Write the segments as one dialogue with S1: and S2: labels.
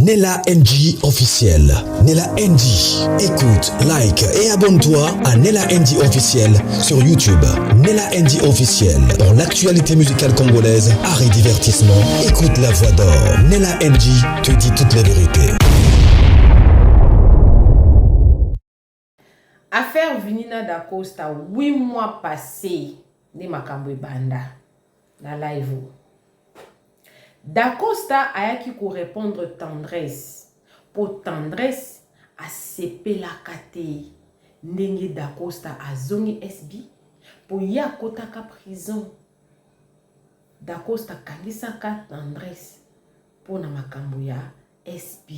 S1: Nella NG officiel. Nella NG. Écoute, like et abonne-toi à Nella NG officiel sur YouTube. Nella NG officiel. Pour l'actualité musicale congolaise, art et divertissement, écoute la voix d'or. Nella NG te dit toutes les vérités.
S2: Affaire Vinina Da Costa, 8 mois passés, ni makambo banda na live. Da Costa ayaki ko répondre tendresse. Pour tendresse, a sepe la kate. Ndenge Da Costa a zongi SB. Pour ya kotaka prison. Da Costa kangisaka tendresse. Pour na makambo ya SB.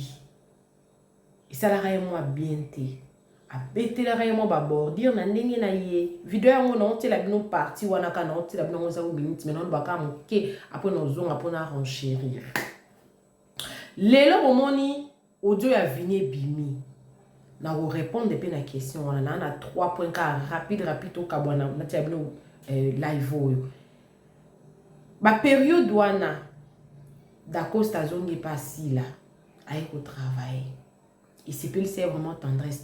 S2: Isalara moi bien te. A betela rayemo ba bordir na ndenge na ye video yango na onti la bino parti wana ka na onti la bino ngoza u minutes maintenant ba ka moke après no zonga pona renchérir lelo bomoni audio ya Vinie bimi na ko répondre pe na question wana na 3 points ka rapide au kabwana na tia bino live oyo ba période wana Da Costa zongi pasi là avec au travail il s'est c'est vraiment tendresse.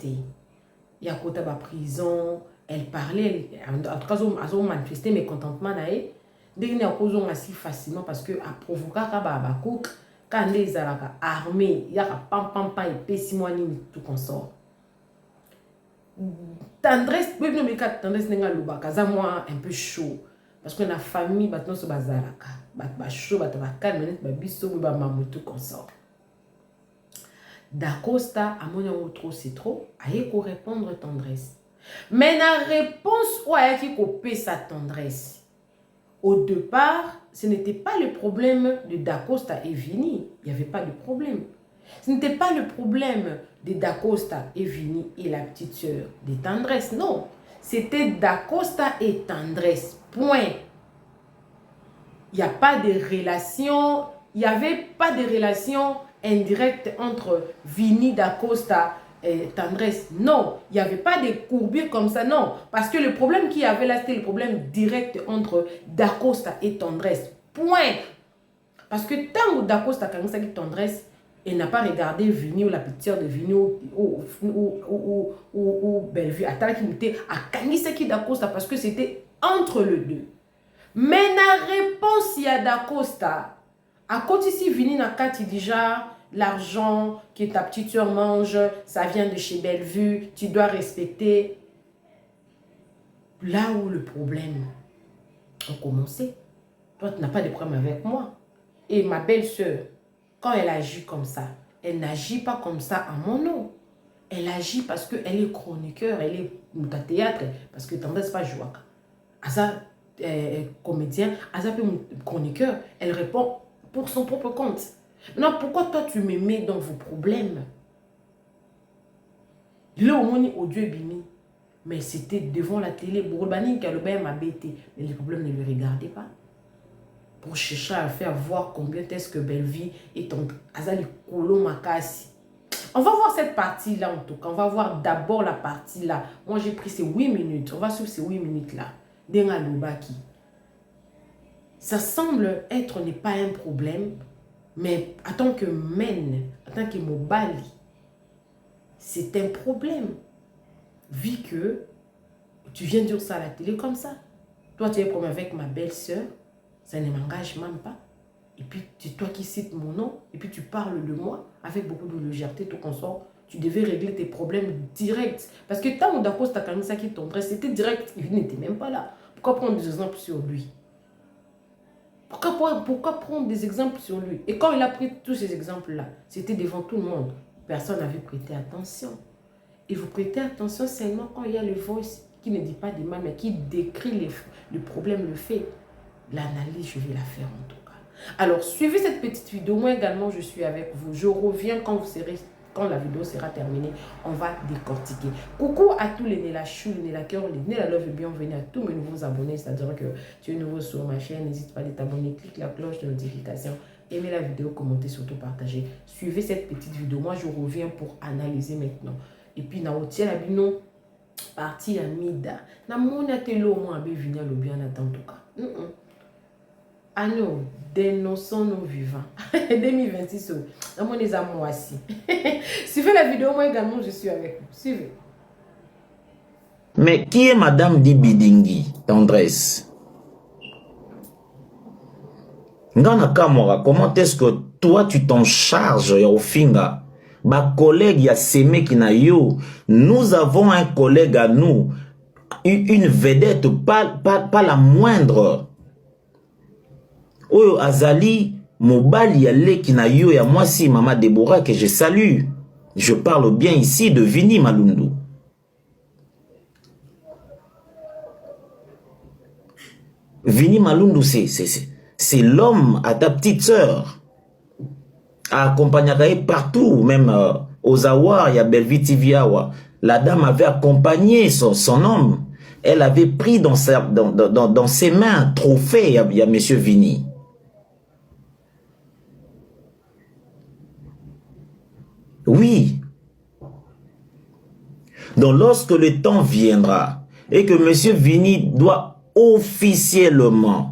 S2: Il y a côté ba prison, elle parlait, en tout cas, elle a manifesté mécontentement d'ailleurs. Dès qu'il y a cause assez facilement parce que a provoqué ba cook quand les armés, il y a pam et pessi moi ni tout consort. Tendresse, oui non mais quand tendresse n'enga luba kaza moi un peu chaud parce que la famille maintenant se bazaraka, ba chaud ba calme ba biso ba mamutu consort. Da Costa, à mon trop c'est trop, aïe ko répondre tendresse. Mais la réponse ou aïe qui couper sa tendresse. Au départ, ce n'était pas le problème de Da Costa et Vini. Il n'y avait pas de problème. Ce n'était pas le problème de Da Costa et Vini et la petite sœur de tendresse. Non, c'était Da Costa et tendresse. Point. Il n'y a pas de relation. Il n'y avait pas de relation indirecte entre Vini, Da Costa et tendresse. Non, il n'y avait pas de courbure comme ça, non. Parce que le problème qu'il y avait là, c'était le problème direct entre Da Costa et tendresse. Point. Parce que tant que Da Costa a dit tendresse, elle n'a pas regardé Vini ou la petite sœur de Vini ou Bellevue. Attends qu'il était à Kangisaki Da Costa parce que c'était entre les deux. Mais la réponse, il y a Da Costa. À côté ici, Vini n'a qu'à déjà l'argent que ta petite soeur mange, ça vient de chez Bellevue, tu dois respecter. Là où le problème a commencé, toi tu n'as pas de problème avec moi. Et ma belle-sœur, quand elle agit comme ça, elle n'agit pas comme ça à mon nom. Elle agit parce qu'elle est chroniqueur, elle est au théâtre, parce que tendresse pas jouer. À ça, comédien, à ça, chroniqueur, elle répond pour son propre compte. Maintenant, pourquoi toi tu me mets dans vos problèmes? Là, au moins, au Dieu bimi. Mais c'était devant la télé. Bourbalani qui a le bain m'a bêté. Mais les problèmes ne le regardaient pas. Pour chercher à faire voir combien est-ce que Bellevue est en Azali Kolo Makasi. On va voir cette partie-là en tout cas. On va voir d'abord la partie-là. Moi, j'ai pris ces 8 minutes. On va suivre ces 8 minutes-là. Denga Lubaki. Ça semble être n'est pas un problème, mais en tant que men, en tant que mobali, c'est un problème. Vu que tu viens dire ça à la télé comme ça. Toi, tu es problème avec ma belle-sœur, ça ne m'engage même pas. Et puis, c'est toi qui cites mon nom, et puis tu parles de moi avec beaucoup de légèreté, tout consort. Tu devais régler tes problèmes directs. Parce que tant que Da Costa Kanisa qui tomberait, c'était direct, il n'était même pas là. Pourquoi prendre des exemples sur lui? Pourquoi prendre des exemples sur lui? Et quand il a pris tous ces exemples-là, c'était devant tout le monde. Personne n'avait prêté attention. Et vous prêtez attention seulement quand il y a le voice qui ne dit pas des mal, mais qui décrit le problème, le fait. L'analyse, je vais la faire en tout cas. Alors, suivez cette petite vidéo. Moi également, je suis avec vous. Je reviens quand la vidéo sera terminée, on va décortiquer. Coucou à tous les Nella Chou, les Nella Cœur, les Nella Love et bienvenue à tous mes nouveaux abonnés. C'est-à-dire que tu es nouveau sur ma chaîne, n'hésite pas à t'abonner, clique la cloche de notification, aimez la vidéo, commentez, surtout partagez. Suivez cette petite vidéo. Moi, je reviens pour analyser maintenant. Et puis, na otie la bino partie à mida. Na mona telo mo abe vina lo bien en tout cas. Agneau, dénonçons nos vivants. 2026, on est à moi aussi. Suivez la vidéo, moi également, je suis avec vous. Suivez.
S3: Mais qui est Madame Dibidingi, Tendresse? Ngana Kamora, comment est-ce que toi tu t'en charges au finga? Ma collègue ya Semé qui na yo. Nous avons un collègue à nous, une vedette, pas la moindre. Oyo Azali, Mobali Yale qui na yo ya moi si Mama Deborah que je salue. Je parle bien ici de Vini Malundu. Vini Malundu, c'est l'homme à ta petite sœur. Accompagné partout, même aux Awa, il y a Belvi Tiviawa. La dame avait accompagné son homme. Elle avait pris dans ses mains un trophée, il y a Monsieur Vini. Oui. Donc lorsque le temps viendra et que Monsieur Vini doit officiellement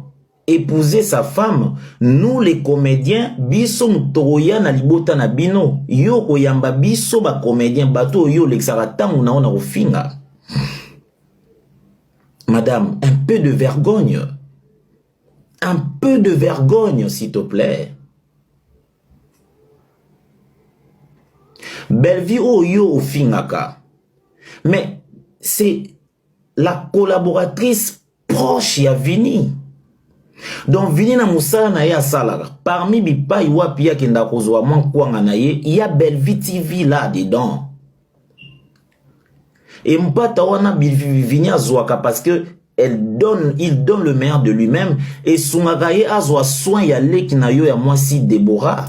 S3: épouser sa femme, nous les comédiens, biso mtoya na libota na bino, yo koyamba biso ba comédien bato yo l'exaratangu na ona ofinga. Madame, un peu de vergogne. Un peu de vergogne, s'il te plaît. Belvi o yo ofingaka. Mais c'est la collaboratrice proche ya Vini. Donc Vini na musala na ya salaga. Parmi bipa iwapi ya kenda kozwa mwankwanga na ye, il y a Belvi TV là dedans. Et mpata wana Vini azwaka parce que il donne le meilleur de lui-même et sungagaye azwa soin ya leki na yo ya mwasi Deborah.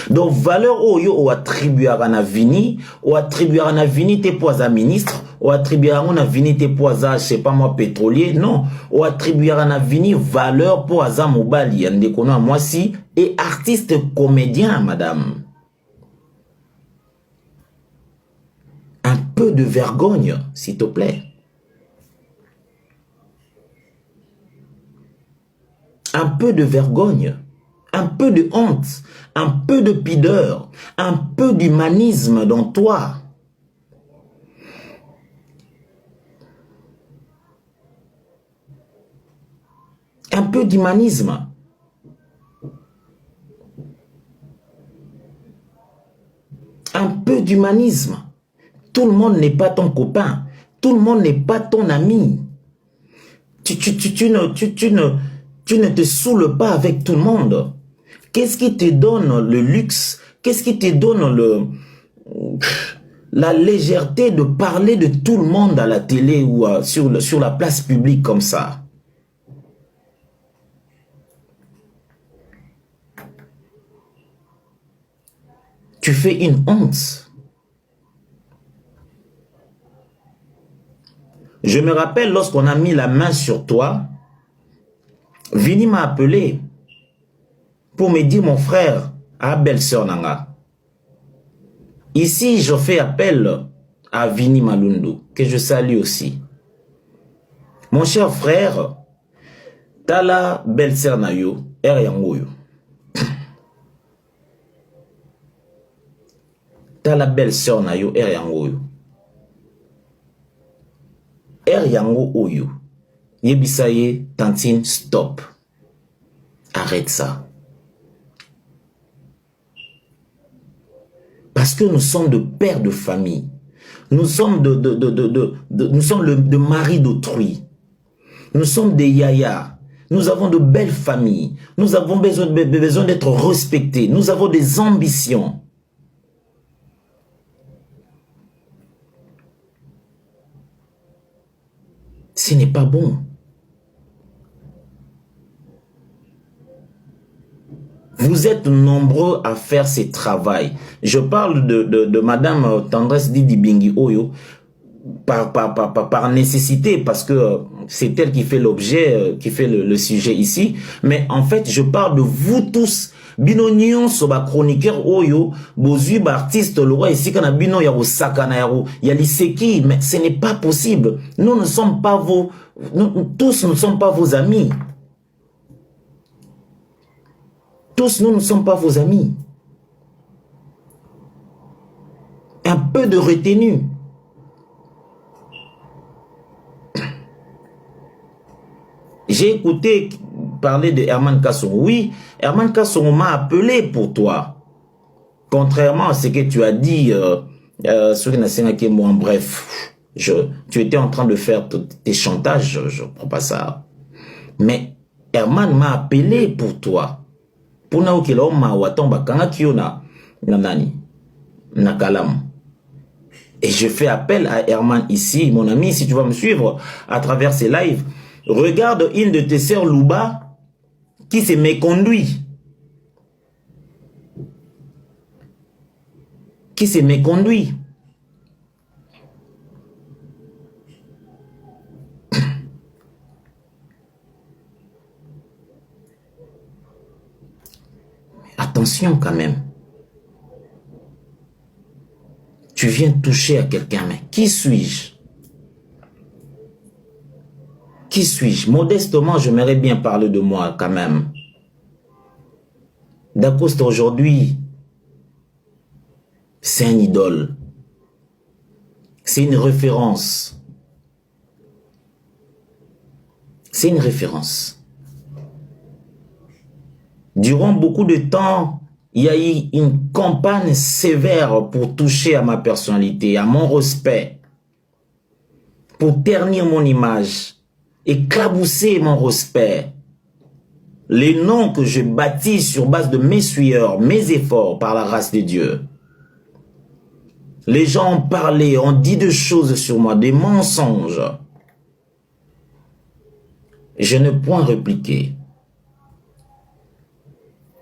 S3: Donc valeur oyo o attribuera na Vini, te poisa ministre, o attribuera na Vini te poisa, je sais pas moi, pétrolier, non, o attribuera na Vini valeur poisa mobali, yande kono a moi si, et artiste comédien, madame. Un peu de vergogne, s'il te plaît. Un peu de vergogne. Un peu de honte, un peu de pudeur, un peu d'humanisme dans toi. Un peu d'humanisme. Un peu d'humanisme. Tout le monde n'est pas ton copain. Tout le monde n'est pas ton ami. Tu ne te saoules pas avec tout le monde. Qu'est-ce qui te donne le luxe? Qu'est-ce qui te donne la légèreté de parler de tout le monde à la télé ou sur la place publique comme ça? Tu fais une honte. Je me rappelle lorsqu'on a mis la main sur toi, Vini m'a appelé pour me dire, mon frère, à belle-sœur Nanga. Ici, je fais appel à Vini Malundu, que je salue aussi. Mon cher frère, Tala belle-sœur Nayo, Yangoyo. Tala belle-sœur Nayo, Yangoyo. Yango Oyo. Yebisaye, Tantine, stop. Arrête ça. Parce que nous sommes de pères de famille. Nous sommes nous sommes de mari d'autrui. Nous sommes des yaya. Nous avons de belles familles. Nous avons besoin d'être respectés. Nous avons des ambitions. Ce n'est pas bon. Vous êtes nombreux à faire ce travail. Je parle de Madame Tendresse Didi Bingi Oyo par nécessité, parce que c'est elle qui fait l'objet, qui fait le sujet ici. Mais en fait, je parle de vous tous. Bino nyonso ba chroniqueur Oyo, bozui ba artiste le roi ici kana bino ya osaka na ya liseki, mais ce n'est pas possible. Nous ne sommes pas tous ne sommes pas vos amis. Tous nous ne sommes pas vos amis. Un peu de retenue. J'ai écouté parler de Herman Kassongo. Oui, Herman Kassongo m'a appelé pour toi. Contrairement à ce que tu as dit, bref, tu étais en train de faire tes chantages, je ne crois pas ça. Mais Herman m'a appelé pour toi. Pour na okelo ma watomba kanga kiona na nani na kalam. Et je fais appel à Herman ici, mon ami, si tu vas me suivre à travers ces lives. Regarde une de tes sœurs Louba qui s'est méconduit. Qui s'est méconduit. Attention quand même. Tu viens toucher à quelqu'un, mais qui suis-je? Qui suis-je? Modestement, j'aimerais bien parler de moi quand même. Dacosta aujourd'hui, c'est un idole. C'est une référence. C'est une référence. Durant beaucoup de temps, il y a eu une campagne sévère pour toucher à ma personnalité, à mon respect, pour ternir mon image, éclabousser mon respect. Les noms que je bâtis sur base de mes sueurs, mes efforts par la grâce de Dieu. Les gens ont parlé, ont dit des choses sur moi, des mensonges. Je ne point répliquer.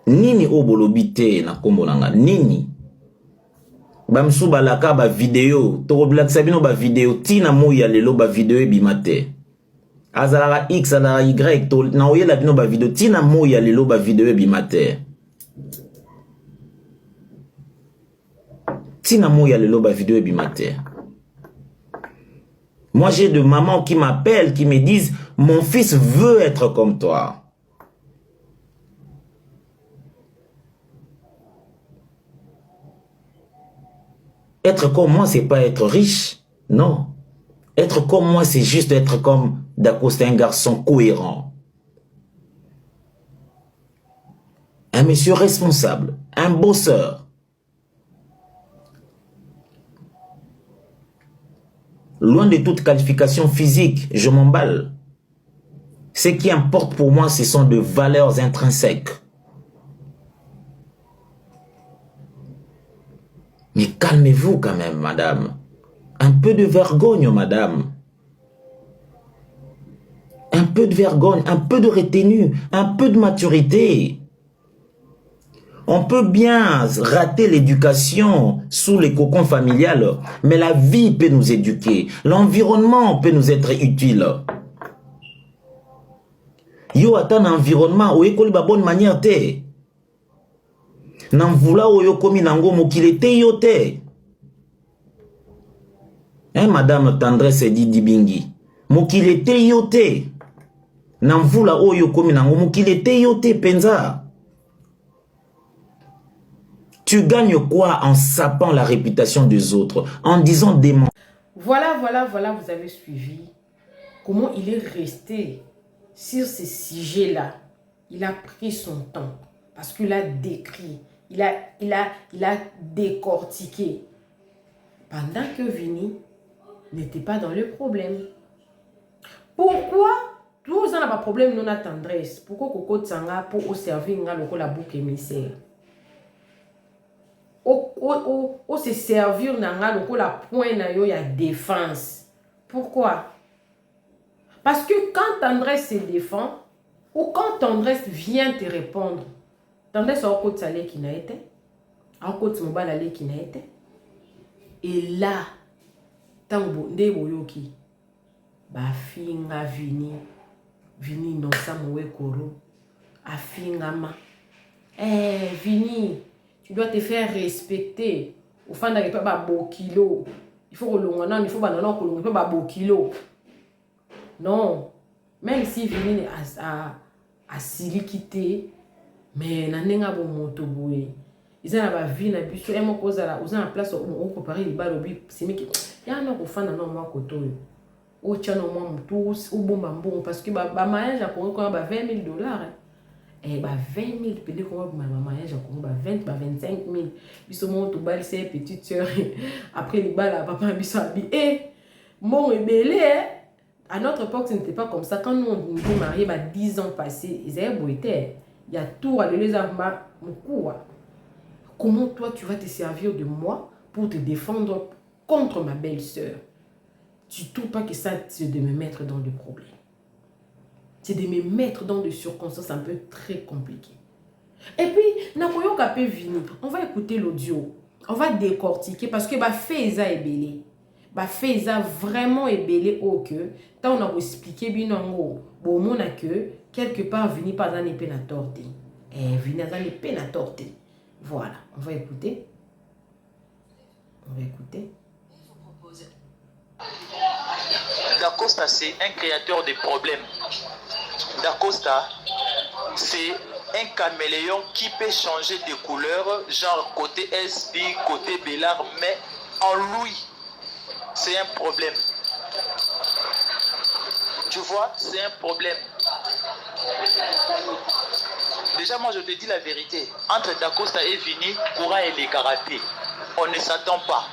S3: Nini obolobite na kombo nanga nini bamsu balaka ba vidéo to black sabino ba vidéo tina moya lelo ba vidéo ebimate azala x ala y to na oyela bino ba vidéo tina moya lelo ba vidéo ebimate tina moya lelo ba vidéo ebimate. Moi j'ai de mamans qui m'appellent, qui me disent mon fils veut être comme toi. Être comme moi, c'est pas être riche. Non. Être comme moi, c'est juste être comme Dacosta, un garçon cohérent. Un monsieur responsable. Un bosseur. Loin de toute qualification physique, je m'emballe. Ce qui importe pour moi, ce sont de valeurs intrinsèques. Mais calmez-vous quand même, madame. Un peu de vergogne, madame. Un peu de vergogne, un peu de retenue, un peu de maturité. On peut bien rater l'éducation sous les cocons familiales, mais la vie peut nous éduquer. L'environnement peut nous être utile. Yo ata un environnement où école ba bonne manière te. Namvula oyo komi nango mokile te yo te. Hein, madame Tendresse dit Dibingi. Mokile te yo te. Namvula oyo komi nango mokile te yo te penza. Tu gagnes quoi en sapant la réputation des autres, en disant des mensonges?
S2: Voilà, vous avez suivi comment il est resté sur ces sujets-là. Il a pris son temps parce qu'il a décrit, il a décortiqué. Pendant que Vini n'était pas dans le problème. Pourquoi tous on a pas problème non à tendresse? Pourquoi Coco Tsanga pour servir la boucle émissaire? Au se servir nanga loko la point na yo ya défense. Pourquoi? Parce que quand Tendresse se défend ou quand Tendresse vient te répondre, Tendresse a côté salé qui n'a été, a côté mobile allé qui n'a été, et là tango nde boyoki ba finga vini non sa mowe koro a finga ma Vini, tu dois te faire respecter. Au fond de toi, bah beau kilo. Il faut que l'on il faut que l'on bah beau kilo. Non, même si Vini a silikité, Mais nanenga bo moto boye. Ils ont la vie na biso et mon cause là, ils ont la place au préparer les balles au bi c'est miki. Ya na ko fana na moi koto. O tcha no moi mutu ou bomba mbon parce que ba mariage a ko ba $20,000. Eh ba 20,000 pédé ko ba mariage a ko ba 20 ba 25,000. Biso mon to bal c'est petite sœur. Après les balles papa biso abi mon rebelle à notre époque, ce n'était pas comme ça. Quand nous, on était mariés, 10 ans passés, ils avaient beau été. Il y a tout à les avoir. Comment toi, tu vas te servir de moi pour te défendre contre ma belle-sœur? Tu trouves pas que ça, c'est de me mettre dans des problèmes. C'est de me mettre dans des circonstances un peu très compliquées. Et puis, on va écouter l'audio. On va décortiquer parce que Feza est belé. Feza vraiment est belé au que tant on a expliqué bien bon mon a que quelque part vini pas dans les peines à torter. Vini dans les peines à torter. Voilà, on va écouter.
S4: Da Costa, c'est un créateur de problèmes. Da Costa, c'est un caméléon qui peut changer de couleur, genre côté SB, côté Bélard, mais en lui, c'est un problème. Tu vois, c'est un problème. Déjà, moi, je te dis la vérité. Entre Da Costa et Vini, courant et les karatés, on ne s'attend pas.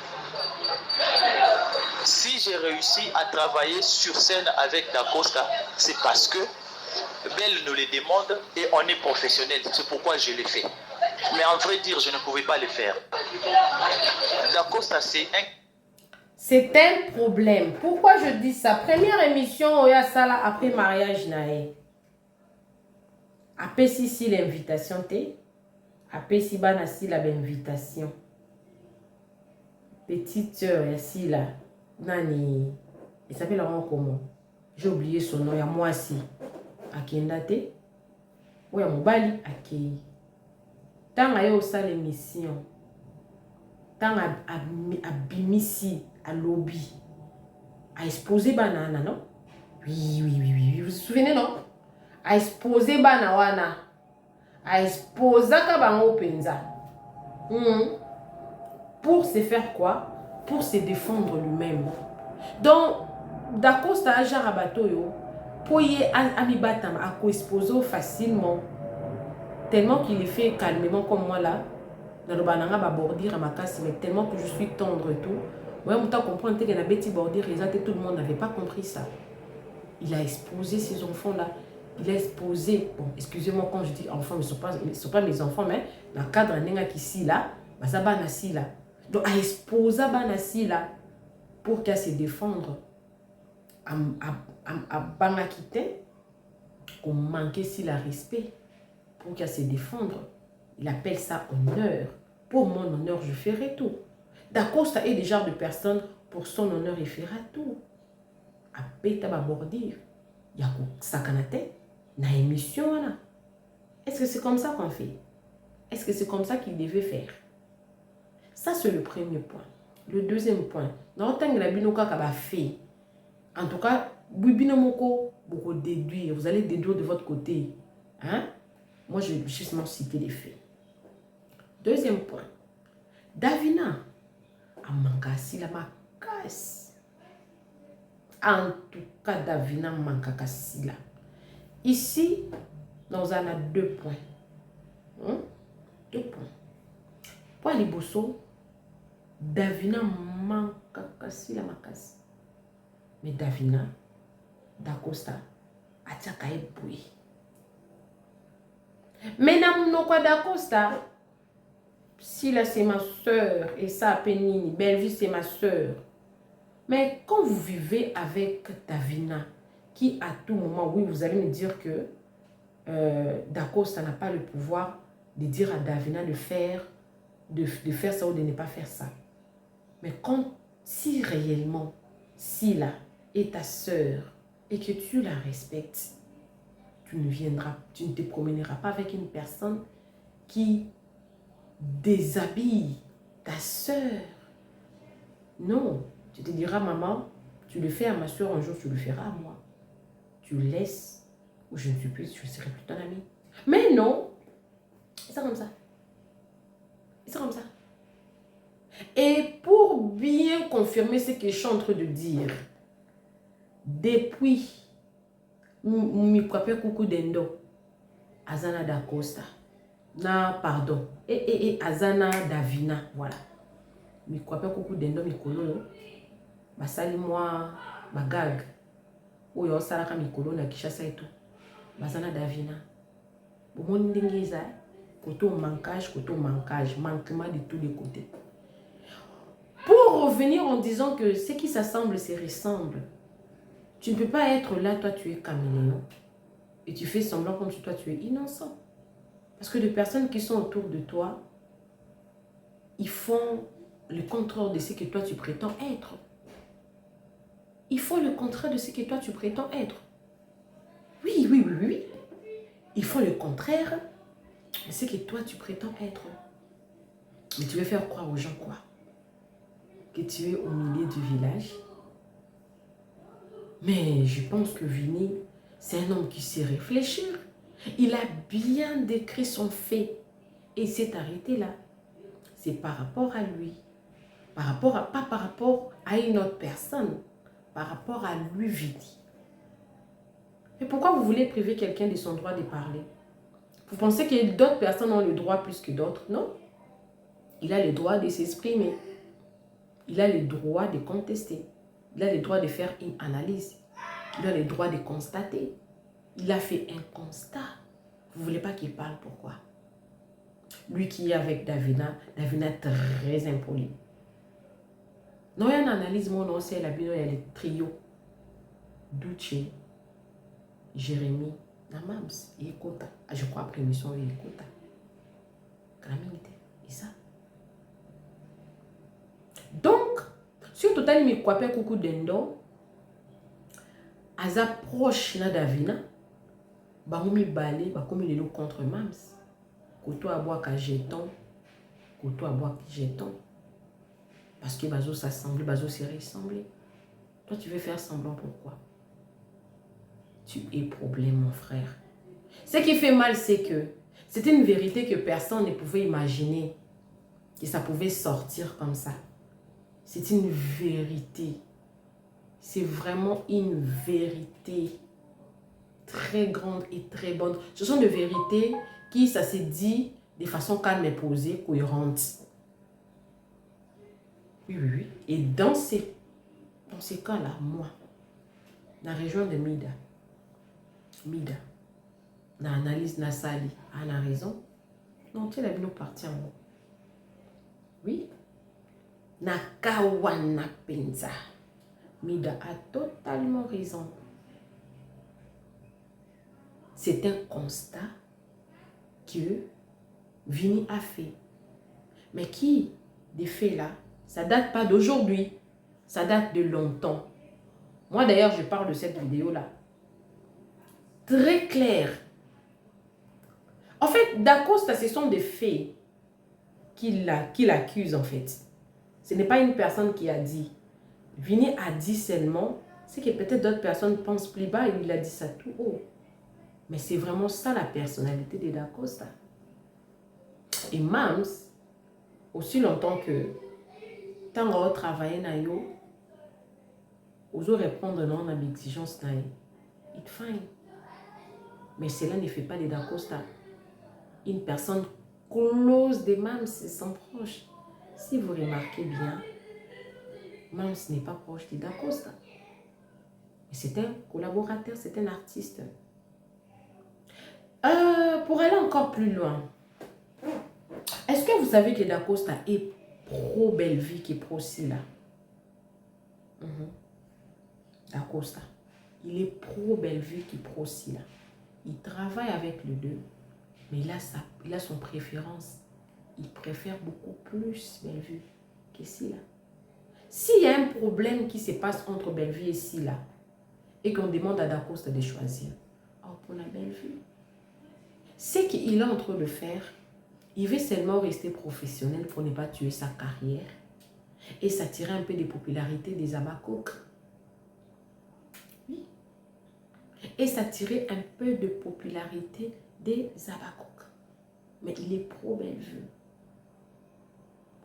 S4: Si j'ai réussi à travailler sur scène avec Da Costa, c'est parce que Belle nous le demande et on est professionnel. C'est pourquoi je l'ai fait. Mais en vrai dire, je ne pouvais pas le faire. Da Costa,
S2: c'est un problème. Pourquoi je dis ça? Première émission, il y a ça là après mariage naé. Après si l'invitation t'es. Après si banasi la invitation. Petite sœur, ici là. Nani. Il s'appelle Laurent comment? J'ai oublié son nom. Il y a moi aussi. Akendate. Ou il y a Mobali. Akei. Tant à y a l'émission. Tant à bimisi. À lobby. À exposer banana, non? Oui. Vous vous souvenez, non? À exposer banana. À exposer kabango penza. Pour se faire quoi? Pour se défendre lui-même. Donc, Da Costa a jarabato yo. Pour y amibatam à co-exposer facilement. Tellement qu'il est fait calmement comme moi là. Dans le banana va bordir à ma casse, mais tellement que je suis tendre et tout. Moi, je comprends que la bêtise bordir, tout le monde n'avait pas compris ça. Il a exposé ces enfants-là. Il a exposé, bon, excusez-moi quand je dis enfants, mais ce ne sont pas mes enfants, mais dans le cadre d'un qui ici là, ça va nassi là. Donc, à exposer banassi là pour qu'elle se défendre. À banakité, qu'on manquait si la respect pour qu'elle se défendre. Il appelle ça honneur. Pour mon honneur, je ferai tout. Da Costa est des genres de personnes, pour son honneur, il fera tout. A bêta babordir. Il y a sakanate. Na émission là. Est-ce que c'est comme ça qu'on fait? Est-ce que c'est comme ça qu'il devait faire? Ça, c'est le premier point. Le deuxième point. Dans le temps que la binoka kaba fait. En tout cas, binomoko, beaucoup déduire. Vous allez déduire de votre côté. Hein? Moi, je vais justement citer les faits. Deuxième point. Davina. Amankasi la makas. En tout cas, Davina mankakasi la. Ici, nous avons deux points. Deux points. Pour les bosso, Davina mankakasi la makas. Mais Davina, Da Costa, atakaye boui. Mais namunoko Da Costa, si là c'est ma soeur et ça Penini, Bellevue c'est ma soeur. Mais quand vous vivez avec Davina, qui à tout moment, oui, vous allez me dire que Da Costa n'a pas le pouvoir de dire à Davina de faire ça ou de ne pas faire ça. Mais quand, si réellement, si là est ta soeur et que tu la respectes, tu ne te promèneras pas avec une personne qui déshabille ta soeur. Non, tu te diras, maman, tu le fais à ma soeur, un jour tu le feras à moi. Tu laisses, ou je ne serai plus ton ami. Mais non, Et ça comme ça. Et ça comme ça. Et pour bien confirmer ce que je suis en train de dire, depuis Mikwape Kuku Dendo, Azana da Costa, pardon, et Azana Davina, voilà. Mikwape Kuku Dendo Mikolo, basali moi, bagag, ou yo salaka Mikolo na Kishasa et tout, Bazana Davina. Bon, ndengeza, côté manquage, manquement de tous les côtés. Pour revenir en disant que ce qui s'assemble, se ressemble. Tu ne peux pas être là, toi tu es caméléon. Et tu fais semblant comme si toi tu es innocent. Parce que les personnes qui sont autour de toi, ils font le contraire de ce que toi tu prétends être. Ils font le contraire de ce que toi tu prétends être. Oui. Ils font le contraire de ce que toi tu prétends être. Mais tu veux faire croire aux gens quoi? Que tu es au milieu du village. Mais je pense que Vini, c'est un homme qui sait réfléchir. Il a bien décrit son fait. Et s'est arrêté là. C'est par rapport à lui. Pas par rapport à une autre personne. Par rapport à lui, Vini. Mais pourquoi vous voulez priver quelqu'un de son droit de parler? Vous pensez que d'autres personnes ont le droit plus que d'autres? Non. Il a le droit de s'exprimer. Il a le droit de contester. Il a le droit de faire une analyse. Il a le droit de constater. Il a fait un constat. Vous ne voulez pas qu'il parle, pourquoi? Lui qui est avec Davina est très impoli. Non, il y a une analyse, mon nom, c'est la bino, il y a les trios. Duce, Jérémy, Namams, et Ekota. Je crois après l'émission, il Ekota. Gramilité, et ça. Donc, sur total, il me coucou d'endo. Aza proche na Davina. Baroumi balé, bakomi les loups contre Mams. Koto a boire ka jeton. Koto a boire jeton. Parce que bazo s'assemble, bazo s'est ressemblé. Toi, tu veux faire semblant pourquoi? Tu es problème, mon frère. Ce qui fait mal, c'est que c'est une vérité que personne ne pouvait imaginer. Que ça pouvait sortir comme ça. C'est une vérité. C'est vraiment une vérité très grande et très bonne. Ce sont des vérités qui, ça se dit de façon calme et posée, cohérente. Oui. Et dans ces cas-là, moi, dans la région de Mida, dans l'analyse Nassali, on a raison. Non, tu l'as vu nous partir en haut. Oui. Nakawana Penza. Mida a totalement raison. C'est un constat que Vini a fait. Mais qui, des faits là, ça date pas d'aujourd'hui. Ça date de longtemps. Moi d'ailleurs, je parle de cette vidéo-là. Très clair. En fait, Dacosta, ce sont des faits qu'il accuse en fait. Ce n'est pas une personne qui a dit. Vini a dit seulement, c'est que peut-être d'autres personnes pensent plus bas et il a dit ça tout haut. Mais c'est vraiment ça la personnalité de Dacosta. Et Mams, aussi longtemps que tant qu'on travaille na yo, aux autres répondre non à l'exigence na it's fine. Mais cela ne fait pas de Dacosta une personne close de Mams et son proche. Si vous remarquez bien, Mams n'est pas proche de Dacosta. C'est un collaborateur, c'est un artiste. Pour aller encore plus loin, est-ce que vous savez que Dacosta est pro-Bellevue qui est pro-Silla? Dacosta, il est pro-Bellevue qui est pro-Silla. Il travaille avec les deux, mais il a son préférence. Il préfère beaucoup plus Bellevue que Silla. S'il y a un problème qui se passe entre Bellevue et Silla, et qu'on demande à Dacosta de choisir, pour la Bellevue, ce qu'il est en train de faire, il veut seulement rester professionnel pour ne pas tuer sa carrière et s'attirer un peu de popularité des Abakouk. Oui. Et s'attirer un peu de popularité des Abakouk. mais il est pro-Bellevue.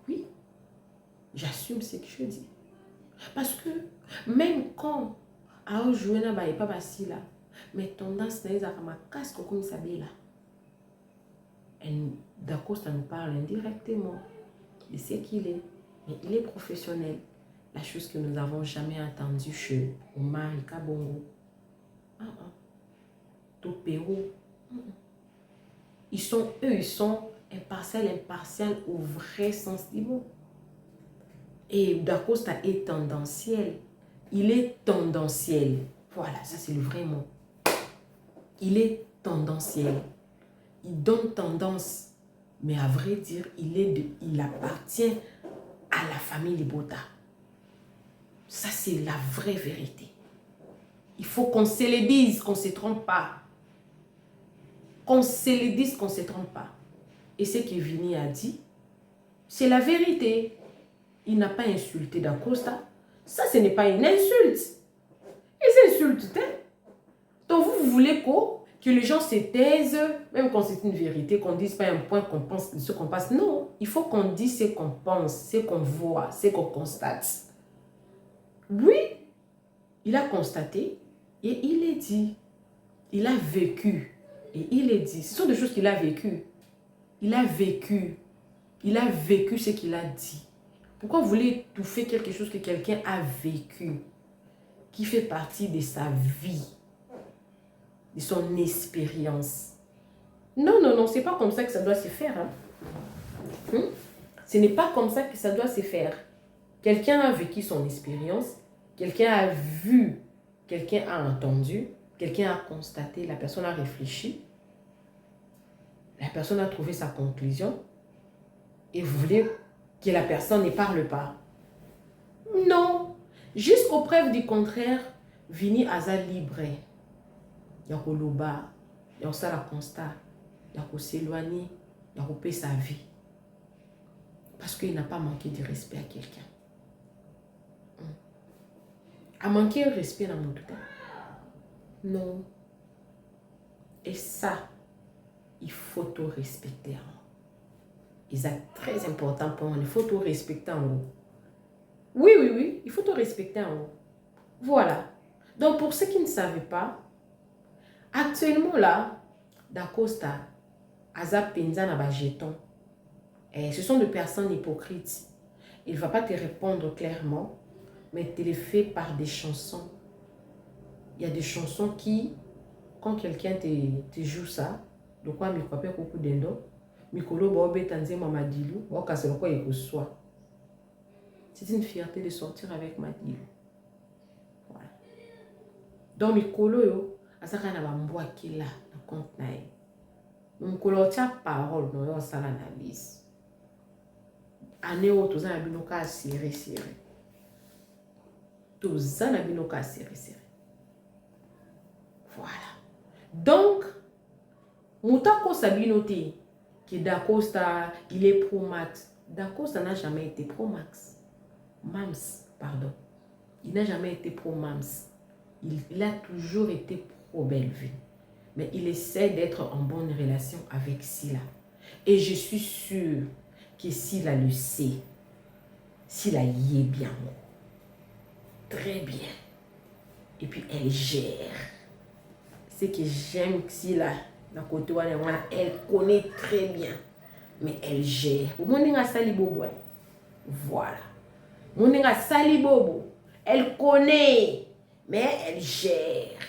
S2: Oui, j'assume ce que je dis. Parce que même quand à jouer na ba pas facile là, mais tendance n'est à ma casque comme ça là. Dacosta nous parle indirectement de ce qu'il est, mais il est professionnel. La chose que nous n'avons jamais entendue chez Omar et Kabongo. Topero. Ils sont impartial au vrai sens du mot. Et Dacosta est tendanciel. Il est tendanciel. Voilà, ça c'est le vrai mot. Il est tendanciel. Il donne tendance. Mais à vrai dire, il appartient à la famille Libota. Ça c'est la vraie vérité. Il faut qu'on se le dise, qu'on ne se trompe pas. Qu'on se le dise, qu'on ne se trompe pas. Et ce que Vini a dit, c'est la vérité. Il n'a pas insulté Dacosta. Ça, ce n'est pas une insulte. Ils insultent. Hein? Donc, vous voulez que les gens se taisent, même quand c'est une vérité, qu'on ne dise pas un point qu'on pense, ce qu'on passe. Non, il faut qu'on dise ce qu'on pense, ce qu'on voit, ce qu'on constate. Oui, il a constaté et il est dit. Il a vécu et il est dit. Ce sont des choses qu'il a vécues. Il a vécu. Il a vécu ce qu'il a dit. Pourquoi vous voulez étouffer quelque chose que quelqu'un a vécu, qui fait partie de sa vie, de son expérience? Non, non, non, c'est pas comme ça que ça doit se faire. Hein? Ce n'est pas comme ça que ça doit se faire. Quelqu'un a vécu son expérience, quelqu'un a vu, quelqu'un a entendu, quelqu'un a constaté, la personne a réfléchi, la personne a trouvé sa conclusion, et vous voulez que la personne ne parle pas. Non. Jusqu'aux preuves du contraire, Vini Aza libre. Il y a Koloba, il y a aussi la constat, il y a s'éloigner, il y a couper sa vie. Parce qu'il n'a pas manqué de respect à quelqu'un. A manqué de respect dans mon tout. Non. Et ça, il faut tout respecter. C'est très important pour moi. Il faut tout respecter en haut. Oui, oui, oui. Il faut tout respecter en haut. Voilà. Donc, pour ceux qui ne savaient pas, actuellement là, Dacosta, Azap Penzana Bajeton, ce sont des personnes hypocrites. Il ne va pas te répondre clairement, mais te les fait par des chansons. Il y a des chansons qui, quand quelqu'un te joue ça, de quoi me croit pas beaucoup d'endo, Mikolo Bobe Tanzé Mamadilou, c'est une fierté de sortir avec Madilou. Voilà. Donc Mikolo yo, asaka na bamboa kila na compte nae. Mikolo tia parole no yo sala analyse. Ane o toza na binoka serré. Toza na binoka serré. Voilà. Donc Moutako Sabinote que Dacosta, il est pro-Max. Dacosta n'a jamais été pro-Max. Mams, pardon. Il n'a jamais été pro-Mams. Il a toujours été pro-Bellevue. Mais il essaie d'être en bonne relation avec Sila. Et je suis sûre que Sila le sait. Sila y est bien. Très bien. Et puis elle gère. C'est que j'aime Sila. Elle connaît très bien, mais elle gère. Voilà. Elle connaît, mais elle gère.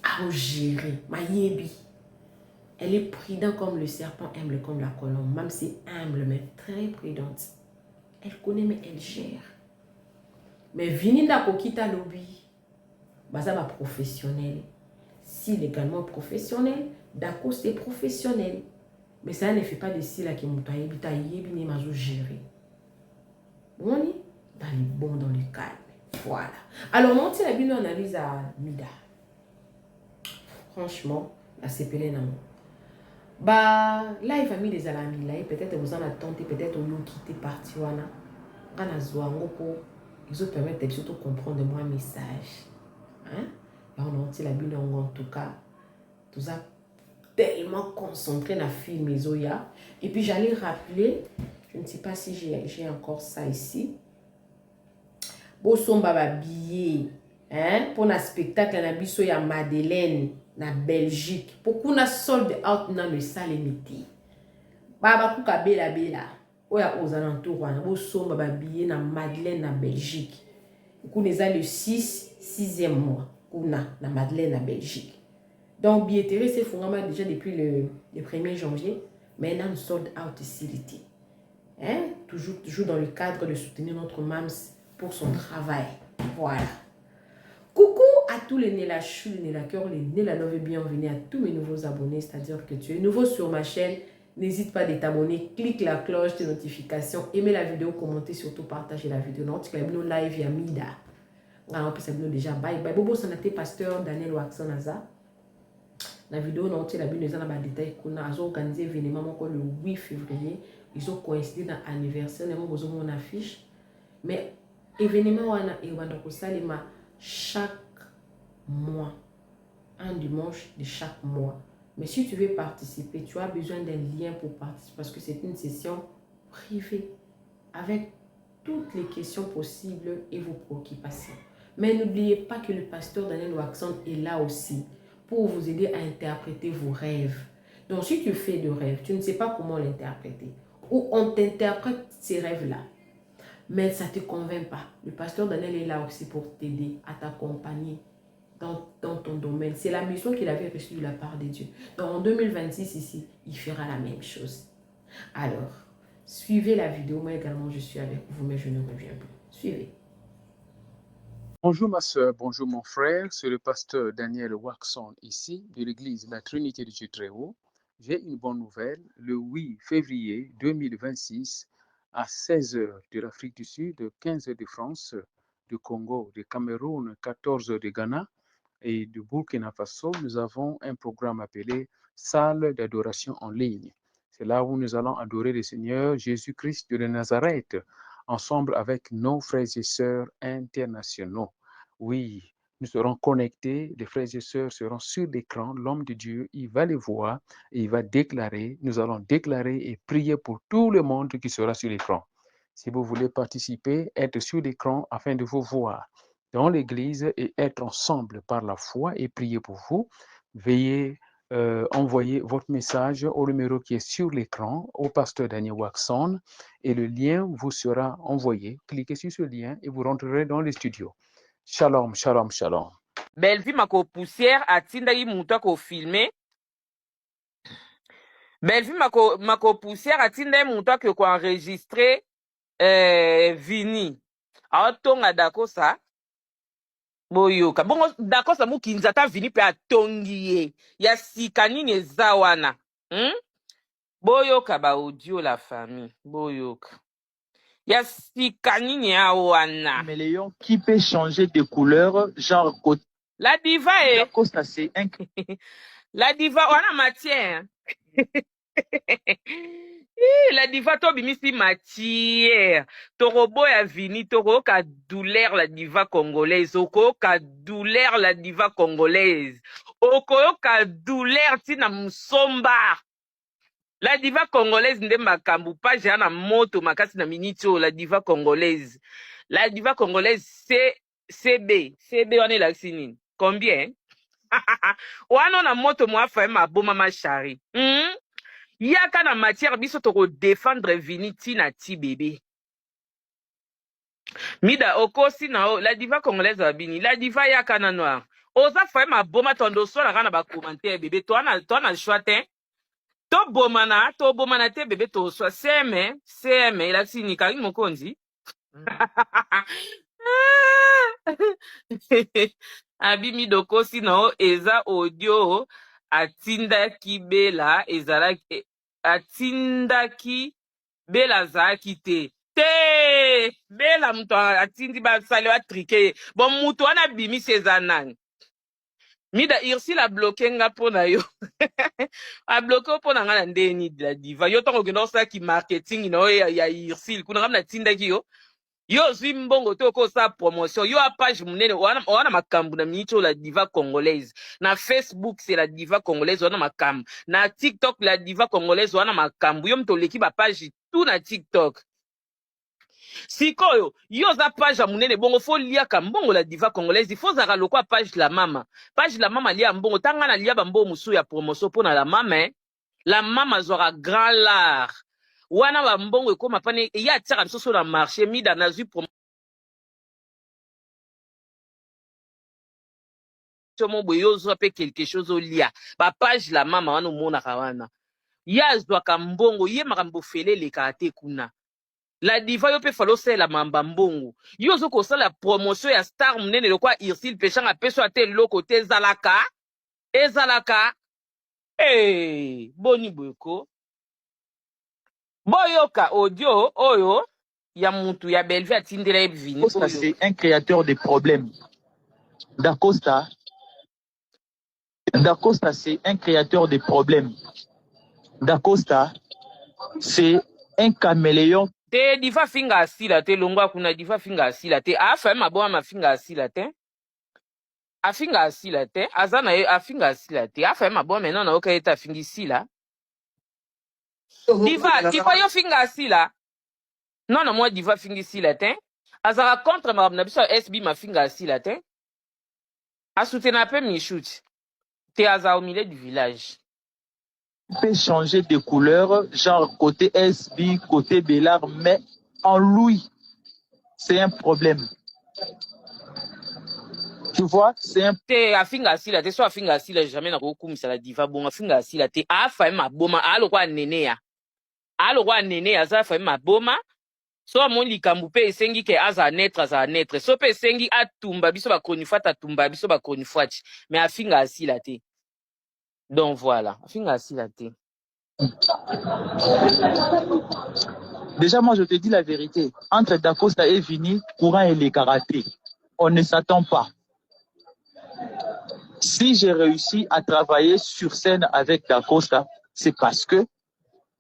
S2: À gérer. Elle est prudente comme le serpent, humble comme la colombe. Même si humble, mais très prudente. Elle connaît, mais elle gère. Mais Vininda Kokita Lobby, ça va professionnel. Si légalement professionnel, d'accord, c'est professionnel. Mais ça ne fait pas de si là qui m'a géré. On est dans le bon, dans le calme. Voilà. Alors, on tient la bien analyse à Mida. Franchement, la CPL non. Bah, là, il va mis des alarmes là. Peut-être vous en attendez, peut-être vous quittez parti. Quand on a ils vous permettent de surtout comprendre mon message. Hein? On a la Bible en tout cas. Tout ça tellement concentré dans le film Zoya. Et puis j'allais rappeler, je ne sais pas si j'ai encore ça ici. Bosomba ba billet, hein, pour un spectacle na biso ya Madeleine na Belgique. Pour qu'on a sold out dans le salle limité. Baba kuka bela bela. Oya aux alentours wana bosomba ba billet na Madeleine na Belgique. Qu'on est le 6e mois kuna na Madeleine na Belgique. Donc billetterie c'est fondamentalement déjà depuis le 1er janvier, mais maintenant sold out ici. Hein? Toujours dans le cadre de soutenir notre MAMS pour son travail. Voilà. Coucou à tous les Nela Chou, les Nela Cœur, les Nela Love et bienvenue à tous mes nouveaux abonnés. C'est-à-dire que tu es nouveau sur ma chaîne. N'hésite pas à t'abonner, clique la cloche de notification, aimez la vidéo, commentez, surtout partagez la vidéo. Non, tu as nos live via Mida. On peut saluer déjà. Bye bye. Bobo Sanate, pasteur Daniel Waxon Aza. La vidéo, non, tu as vu les détails qu'on a organisé événement le 8 février. Ils ont coïncidé dans l'anniversaire. Nous avons besoin d'une affiche. Mais événement, chaque mois. Un dimanche de chaque mois. Mais si tu veux participer, tu as besoin d'un lien pour participer. Parce que c'est une session privée. Avec toutes les questions possibles et vos préoccupations. Mais n'oubliez pas que le pasteur Daniel Waxon est là aussi. Pour vous aider à interpréter vos rêves. Donc si tu fais de rêves, tu ne sais pas comment l'interpréter. Ou on t'interprète ces rêves-là. Mais ça ne te convainc pas. Le pasteur Daniel est là aussi pour t'aider, à t'accompagner dans ton domaine. C'est la mission qu'il avait reçue de la part de Dieu. Donc en 2026 ici, il fera la même chose. Alors, suivez la vidéo. Moi également, je suis avec vous, mais je ne reviens plus. Suivez.
S5: Bonjour ma soeur, bonjour mon frère, c'est le pasteur Daniel Waxon ici, de l'église La Trinité de Dieu Très Haut. J'ai une bonne nouvelle, le 8 février 2026, à 16h de l'Afrique du Sud, 15h de France, du Congo, du Cameroun, 14h de Ghana et du Burkina Faso, nous avons un programme appelé Salle d'adoration en ligne. C'est là où nous allons adorer le Seigneur Jésus-Christ de Nazareth, ensemble avec nos frères et sœurs internationaux. Oui, nous serons connectés, les frères et sœurs seront sur l'écran, l'homme de Dieu, il va les voir et il va déclarer, nous allons déclarer et prier pour tout le monde qui sera sur l'écran. Si vous voulez participer, être sur l'écran afin de vous voir dans l'église et être ensemble par la foi et prier pour vous, veuillez envoyer votre message au numéro qui est sur l'écran, au pasteur Daniel Waxon, et le lien vous sera envoyé. Cliquez sur ce lien et vous rentrerez dans le studio. Shalom, shalom, shalom.
S6: Belvi mako poussière atindaki mutu ako filmer. Belvi mako poussière atindaki mutu ako enregistrer Vini. Aotonga Dakosa. Boyoka. Bongo Dakosa mukinza ta Vini pe atongi ye. Ya sika nini eza wana. Boyoka ba audio la famille. Boyoka. Ya sika nini awana.
S4: Caméléon qui peut changer de couleur, genre côté.
S6: La diva est.
S4: Dacosta, c'est un.
S6: La diva, wana matière. La diva to bimisi matière. Torobo ya Vini, toro ka douleur la diva congolaise. Oko ka douleur la diva congolaise. Oko ka douleur tina musomba. La diva congolaise nde makambu pa jana moto makasi na minitio la diva congolaise. La diva congolaise c'est CB. CB wane la sinine. Combien? Wano na moto mwa fa ma boma ma chari. Yaka na matière biso toko défendre Vini tina ti bébé. Mida okosi na o la diva congolaise wa bini. La diva yaka na noir. Oza fa ma boma tondo so la kana ba commentaire bébé. Toi na le choix ten. To bomana te bébé to so CM la sini kali mokonzi. Abimi dokosi na o eza audio atindaki bela ezalaki atindaki bela zaki te bela mutu atindi basali wa trike bon mutu wana bimisi eza nani mida irsi la bloqué nga pona yo a bloqué pona nga na ndeni la diva yo tongo kendo sa ki marketing no ya irsi kuna nga na tindaki yo Yo zwi mbongo toko sa promotion. Yo a page munene. Wana makambu na minicho la diva congolaise. Na Facebook c'est la diva congolaise. Wana makambu. Na TikTok la diva congolaise. Wana makambu. Yo mtoleki ba page tout na TikTok. Sikoyo, yo za page munene bongo fo lia ka mbongo la diva congolaise. Fo zaka lokwa page la mama. Page la mama lia mbongo. Tanga na lia bambo musu ya promotion pona la mama. La mama zora grand lard. Wana ba mbongo ekoma pane ya tsaka biso na marché mida na zui promotion mo boyo zo pe quelque chose au lia. Ba page la mama wana mona kawana. Ya zwa ka mbongo ye makambo fele le kate kuna. La diva yo pe falo la mamba mbongo. Yo zo ko sala promotion ya star munene lokwa Irsil Pechanga peso ate loko te zalaka. Ezalaka. Boni bweko. Boyoka audio oyo ya mutu ya Bellevue atindela Vini.
S4: Dacosta, c'est un créateur de problèmes. Dacosta, c'est un créateur de problèmes. Dacosta, c'est un caméléon.
S6: Te diva finga asila te longwa kuna diva finga asila te. Afa maboma mafinga asila te. Afinga asila te. Azana afinga asila te. Afa maboma mena na oka eta fingi sila. Diva yo finga asila. Non, moi diva fingi sila te. Azara contre ma biso SB ma finga asila te. Asutena pe michuti. Te aza au milieu du village.
S4: Peut changer de couleur, genre côté SB, côté Bélard, mais en Louis, c'est un problème. Tu vois, c'est un...
S6: Te afinga asila te, so afinga asila jamais na kokumisa la diva bon afinga asila te. Afa ma boma alo kwa nene ya. Alo kwa nene ya za fa ma boma. So mon likambu pe esengi ke aza netre. So pe esengi atumba biso ba konifata tumba biso ba konifati. Mais afinga asila te. Donc voilà, afinga asila te.
S4: Déjà, moi, je te dis la vérité. Entre Dacosta et Vini, courant et les karatés, on ne s'attend pas. Si j'ai réussi à travailler sur scène avec Dacosta, c'est parce que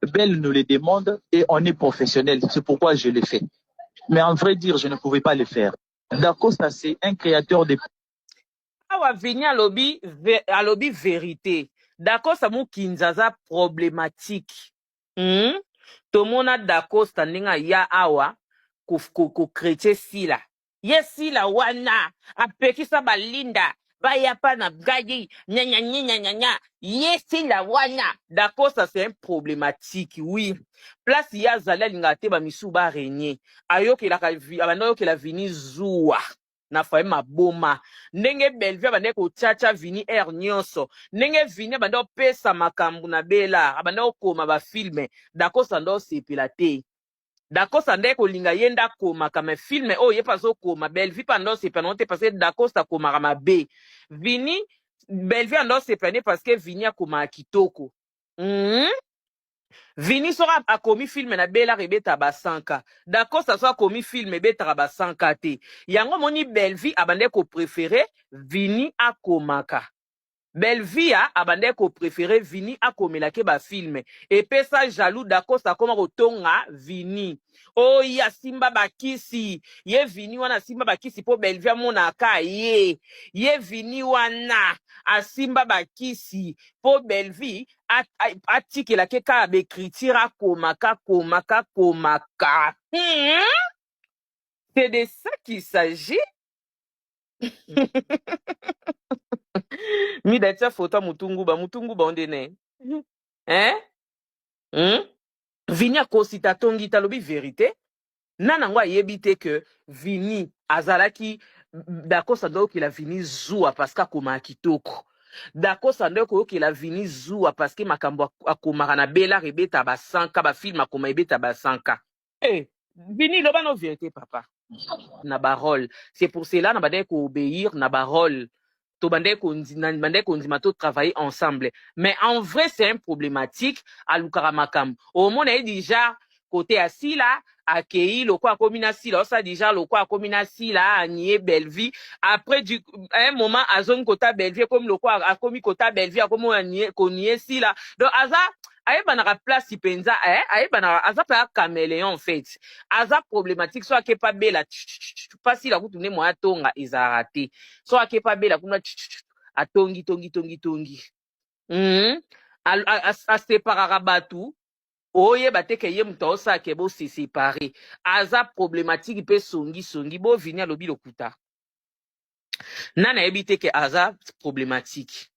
S4: Belle nous le demande et on est professionnel. C'est pourquoi je l'ai fait. Mais en vrai dire, je ne pouvais pas le faire. Dacosta, c'est un créateur de...
S6: Awa Vini alobi vérité. Dacosta mou kinzaza problématique. Tomona Dacosta ninga ya awa ko krete sila. Ye sila wana apekisa balinda bayapa na gayi nya. Ye sila wana Dacosta c'est un problématique, oui. Place ya zala lingate ba misu ba régner. Ayoke la Vini zuwa. Na faye maboma. Nenge Bellevue abande ko tchacha Vini nyonso. Nenge Vini abande pesa makambu na bela. Abande koma ba filme. Dacosta ndo sepela te. Dacosta nde ko linga yenda koma kama filme. Oh ye paso koma. Bellevue pando sepela non te parce que Dacosta koma kama be. Vini Bellevue ndo sepela parce que Vini a koma kitoko. Vini sera a commis film na bela rebeta basanka. Dacosta soit commis film beta basanka te. Yango moni Bellevue abande ko préféré Vini a komaka. Bellevue abande ko préféré Vini a komela ke ba film. Et pesa jaloux Dacosta koma kotonga Vini. Oh ya simba bakisi. Ye Vini wana simba bakisi po Bellevue mona ka ye. Ye Vini wana a simba bakisi po Bellevue atiki la keka bekritira komaka. C'est de ça qu'il s'agit. Mi datia photo mutunguba ondene. Vini a kosita tongi talobi vérité. Nanangwa yebite que Vini azalaki Dacosta ndo ki la Vini zua parce que koma kitoko. Dacosta ndo ki la Vini zua parce que makambo akomaka na bela rebeta basanka ba film akoma ebeta basanka. Vini loba no vérité papa. Na parole. C'est pour cela na bande ko obéir na parole. To bande ko ndima to travailler ensemble. Mais en vrai c'est un problématique à lukara makam. Au monde est déjà côté à Sila, à Kei, le quoi comina Sila, ça déjà le quoi comina Sila, à Nié, Belleville. Après, à un moment, à zone Kota Belleville, comme le quoi, à commis Kota Belleville, à comme on Nié Sila. Donc, Aza, aye banara place ipenza, aye banara, Aza pas caméléon, en fait. Aza problématique, soit qui pas belle, pas si la route tourne moi tonga, ils a raté. Soit qui pas belle, comme a tongi. A séparara batu. Oye bate ke ye muta osa ke bo se séparer. Aza problématique pe songi bo vini alobi lokuta. Nana ebite ke aza problématique.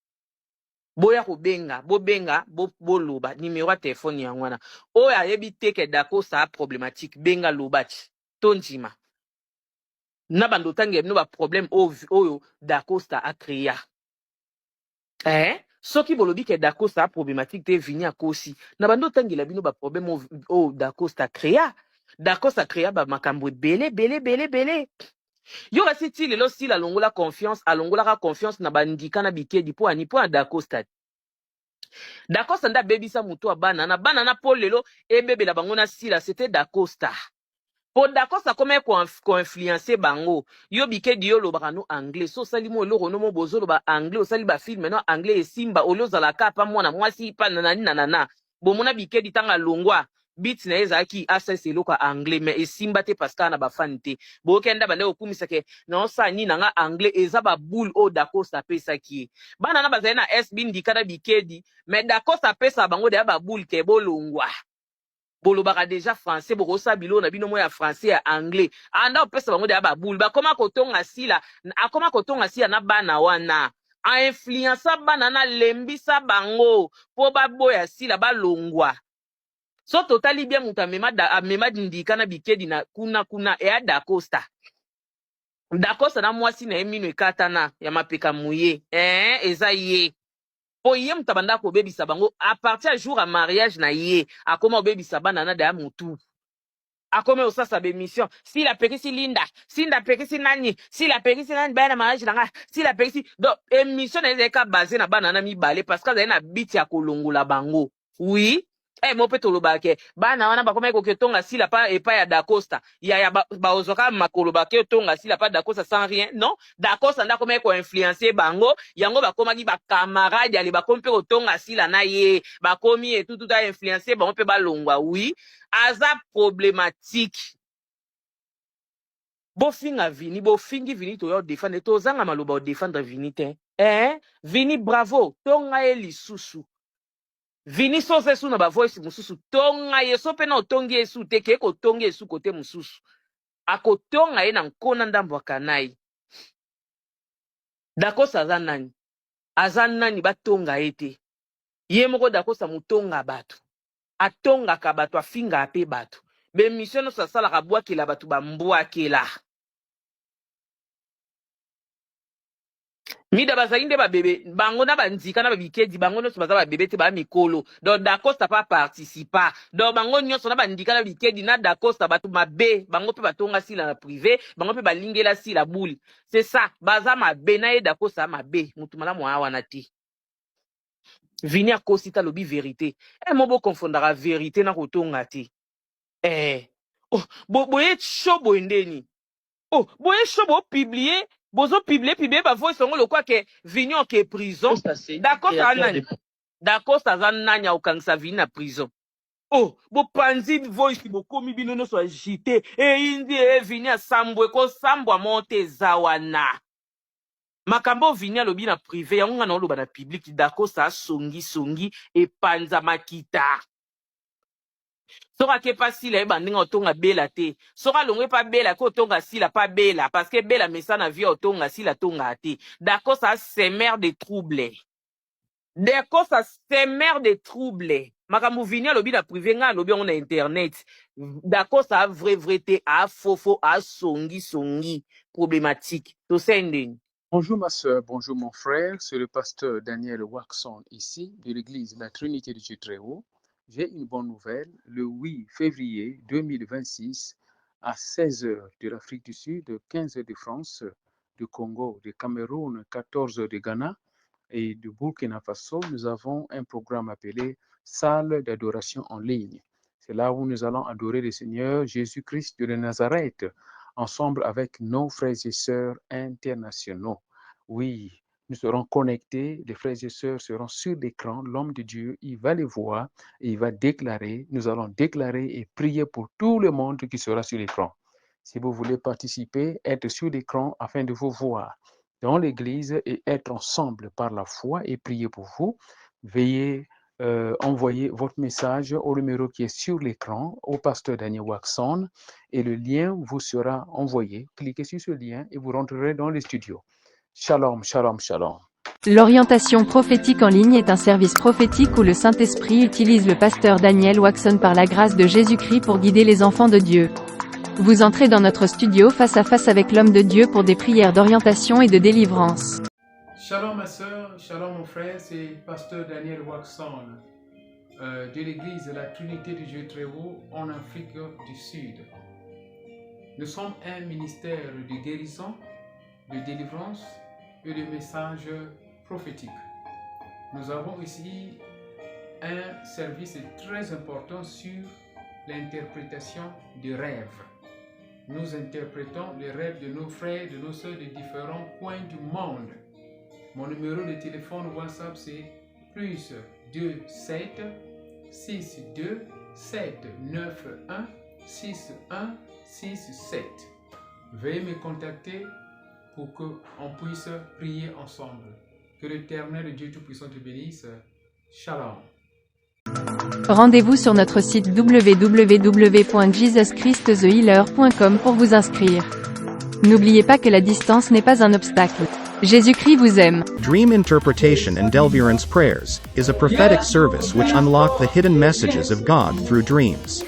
S6: Boya ko benga, bo loba numéro ya téléphone ya wana. Oya ebite ke dako sa problématique benga lobati. Tonjima. Na bando tangi no ba problème oyo Dacosta a créé. Soki bolobi ke Dacosta problématique te vini akosi. Na bando tangi la bino ba problème o Dacosta créé. Dacosta créé ba makambo belé. Yo rasiti lelo si la longola confiance na bandika na bikedi po ani po Dacosta. Dacosta nda bebisa mutu a banana po lelo ebebe la bango na sila c'était Dacosta. Po Dacosta comme ko influencer bango yo bikedi yo lobaka no anglais so sali mo loko no mo bozolo ba anglais o sali ba film no anglais esimba olioza la kapa mwana mwasi pa nanana bomona bikedi tanga longwa bit na ezaki asese loka anglais mais esimba te parce que na ba fan te bokenda bande okumisa ke na sa ni nga anglais eza ba boule o Dacosta pesa ki bana na bazali na SB ndikana bikedi mais Dacosta pesa bango de ba boule ke bolongwa bolobaka déjà français bokosa bilo na bino mo ya français ya anglais anda opesa bango de ba boule ba koma kotonga sila akoma kotonga sila na bana wana a influence bana na lembisa bango po ba boya sila ba longwa so totali bien muta mema ndika na bikedi na kuna e Dacosta na mwasi na emino ekatana ya mapeka muye eza ye po ye mutabanda ko bebisa bango à partir du jour à mariage na ye akoma obebisa bana na da mutu akome osasa be mission si la pekisi linda si la pekisi nani bana mariage nanga si la pekisi donc émission na ezeka basé na bana na mibale parce que za na biti ya kolongola bango oui mo pe tolobake bana wana bakoma ko ketonga sila pa epa ya Dacosta ya ba ozoka makolo ba ketonga sila pa Dacosta sans rien non Dacosta nda koma ko influencer bango yango bakoma ki ba camarade ali bakoma pe kotonga sila na ye bakomi et tout a influencer bango pe balongwa oui aza problématique bofinga vini bofingi vini to yo défendre to zanga maloba o défendre vini te vini bravo tonga e lisusu vini sose esu na ba voice mususu tonga yeso pe na otongi esu te ke ko tongi esu kote mususu akotonga ye na nkona ndambo kanai Dacosta aza nani batonga ete ye moko Dacosta mutonga bato atongaka bato afinga ape bato be mission no sasalaka bwakela bato bambwakela mida bazali nde babebe bango na banzika na babikedi bango nyonso baza babebe te bamikolo donc Dacosta pa participa donc bango nyonso na bandika na bikedi na Dacosta bato mabe bango mpe batonga sila na privé bango mpe balingela sila boule c'est ça baza mabe na ye Dacosta mabe mutu malamu awana te vini akosi ta lobi vérité mo bokonfondaka vérité na kotonga te boye show boye ndeni boye show bo publier bozo publier ba voice ngo lokwa ke vini ke prison Dacosta aza nani okangisa vini na prison bopanzi voice bokomi bino nyonso agité indi vini asambwe kosambwa mote eza wana makambo vini alobi na privé yango nga na oloba na public Dacosta songi epanza makita soka ke pa sila e bandinga otonga bela te soka longwe pa bela ko otonga sila pa bela parce que bela mesa na vie otonga sila tonga te Dacosta semer de troubles makambo vini alobi na privé nga alobi yango na internet Dacosta a vrai te a faux a songi problématique to sendeni.
S5: Bonjour ma soeur, bonjour mon frère, c'est le pasteur Daniel Waxon ici de l'église La Trinité du Dieu très haut. J'ai une bonne nouvelle. Le 8 février 2026 à 16h de l'Afrique du Sud, 15h de France, du Congo, du Cameroun, 14h de Ghana et du Burkina Faso, nous avons un programme appelé Salle d'adoration en ligne. C'est là où nous allons adorer le Seigneur Jésus-Christ de Nazareth, ensemble avec nos frères et sœurs internationaux. Oui, nous serons connectés, les frères et sœurs seront sur l'écran, l'homme de Dieu, il va les voir et il va déclarer, nous allons déclarer et prier pour tout le monde qui sera sur l'écran. Si vous voulez participer, être sur l'écran afin de vous voir dans l'église et être ensemble par la foi et prier pour vous, veuillez envoyer votre message au numéro qui est sur l'écran, au pasteur Daniel Waxon, et le lien vous sera envoyé. Cliquez sur ce lien et vous rentrerez dans les studios. Shalom, shalom, shalom.
S7: L'orientation prophétique en ligne est un service prophétique où le Saint-Esprit utilise le pasteur Daniel Waxon par la grâce de Jésus-Christ pour guider les enfants de Dieu. Vous entrez dans notre studio face à face avec l'homme de Dieu pour des prières d'orientation et de délivrance.
S5: Shalom ma soeur, shalom mon frère, c'est pasteur Daniel Waxon de l'église de la Trinité du Dieu très haut en Afrique du Sud. Nous sommes un ministère de guérison, de délivrance et de messages prophétiques. Nous avons ici un service très important sur l'interprétation des rêves. Nous interprétons les rêves de nos frères, de nos sœurs de différents coins du monde. Mon numéro de téléphone WhatsApp c'est plus 27 62 791 6167. Veuillez me contacter pour qu'on puisse prier ensemble. Que l'Éternel Dieu Tout-Puissant te bénisse. Shalom.
S7: Rendez-vous sur notre site www.jesuschristthehealer.com pour vous inscrire. N'oubliez pas que la distance n'est pas un obstacle. Jésus-Christ vous aime.
S8: Dream Interpretation and Deliverance Prayers is a prophetic service which unlock the hidden messages of God through dreams.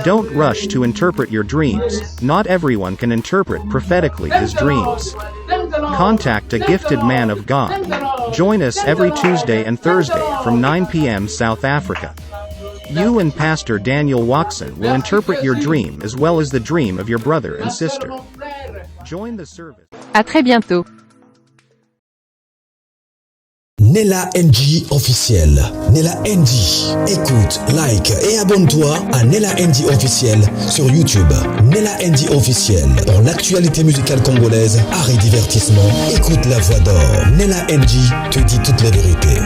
S8: Don't rush to interpret your dreams. Not everyone can interpret prophetically his dreams. Contact a gifted man of God. Join us every Tuesday and Thursday from 9 p.m. South Africa. You and Pastor Daniel Waxon will interpret your dream as well as the dream of your brother and sister. Join the service.
S7: À très bientôt.
S1: Nella NG officiel. Nella NG. Écoute, like et abonne-toi à Nella NG officiel sur YouTube. Nella NG officiel. Pour l'actualité musicale congolaise, art et divertissement, écoute la voix d'or. Nella NG te dit toutes les vérités.